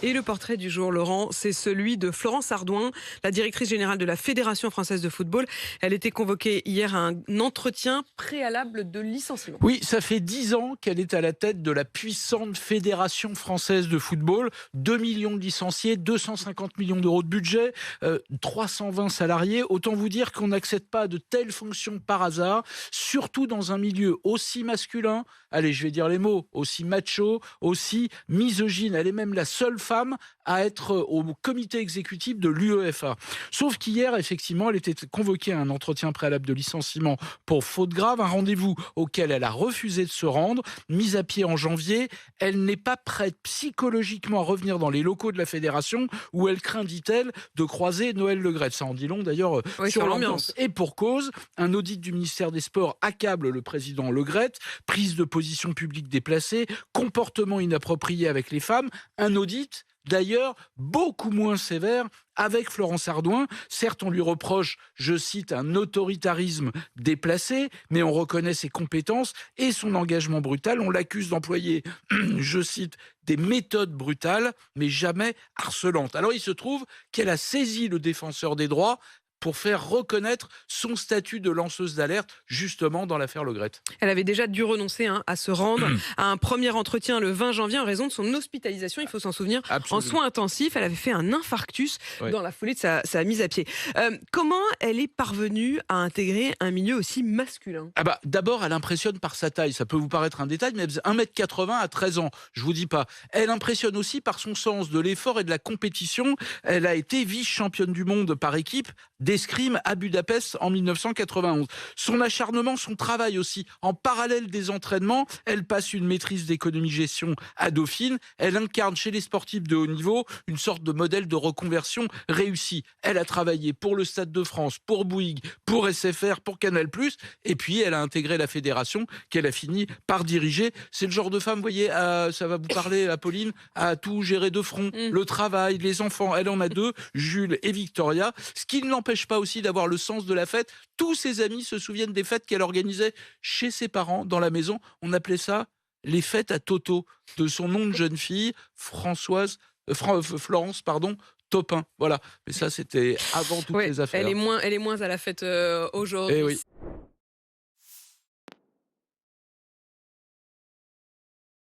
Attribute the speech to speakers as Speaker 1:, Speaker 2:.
Speaker 1: Et le portrait du jour, Laurent, c'est celui de Florence Ardouin, la directrice générale de la Fédération française de football. Elle était convoquée hier à un entretien préalable de licenciement.
Speaker 2: Oui, ça fait 10 ans qu'elle est à la tête de la puissante Fédération française de football. 2 millions de licenciés, 250 millions d'euros de budget, 320 salariés. Autant vous dire qu'on n'accède pas à de telles fonctions par hasard, surtout dans un milieu aussi masculin, allez, je vais dire les mots, aussi macho, aussi misogyne. Elle est même la seule femme à être au comité exécutif de l'UEFA. Sauf qu'hier, effectivement, elle était convoquée à un entretien préalable de licenciement pour faute grave, un rendez-vous auquel elle a refusé de se rendre. Mise à pied en janvier, elle n'est pas prête psychologiquement à revenir dans les locaux de la fédération où elle craint, dit-elle, de croiser Noël Le Graët. Ça en dit long d'ailleurs sur l'ambiance. Et pour cause, un audit du ministère des Sports accable le président Le Graët, prise de position publique déplacée, comportement inapproprié avec les femmes, un audit d'ailleurs beaucoup moins sévère avec Florence Ardouin. Certes, on lui reproche, je cite, un autoritarisme déplacé, mais on reconnaît ses compétences et son engagement brutal. On l'accuse d'employer, je cite, des méthodes brutales, mais jamais harcelantes. Alors il se trouve qu'elle a saisi le défenseur des droits pour faire reconnaître son statut de lanceuse d'alerte, justement dans l'affaire Le Graët.
Speaker 1: Elle avait déjà dû renoncer à se rendre à un premier entretien le 20 janvier en raison de son hospitalisation, il faut s'en souvenir,
Speaker 2: Absolument.
Speaker 1: en soins intensifs. Elle avait fait un infarctus dans la foulée de sa mise à pied. Comment elle est parvenue à intégrer un milieu aussi masculin ?
Speaker 2: D'abord, elle impressionne par sa taille. Ça peut vous paraître un détail, mais elle faisait 1,80 m à 13 ans. Je vous dis pas. Elle impressionne aussi par son sens de l'effort et de la compétition. Elle a été vice-championne du monde par équipe d'escrime à Budapest en 1991. Son acharnement, son travail aussi. En parallèle des entraînements, elle passe une maîtrise d'économie-gestion à Dauphine. Elle incarne chez les sportifs de haut niveau une sorte de modèle de reconversion réussi. Elle a travaillé pour le Stade de France, pour Bouygues, pour SFR, pour Canal+, et puis elle a intégré la fédération qu'elle a fini par diriger. C'est le genre de femme, vous voyez, ça va vous parler, Apolline, à tout gérer de front. Le travail, les enfants, elle en a 2, Jules et Victoria, ce qui ne l'empêche pas aussi d'avoir le sens de la fête. Tous ses amis se souviennent des fêtes qu'elle organisait chez ses parents, dans la maison. On appelait ça les fêtes à Toto, de son nom de jeune fille, Florence, Topin. Voilà. Mais ça, c'était avant toutes les affaires.
Speaker 1: Elle est moins à la fête aujourd'hui.
Speaker 2: Eh oui.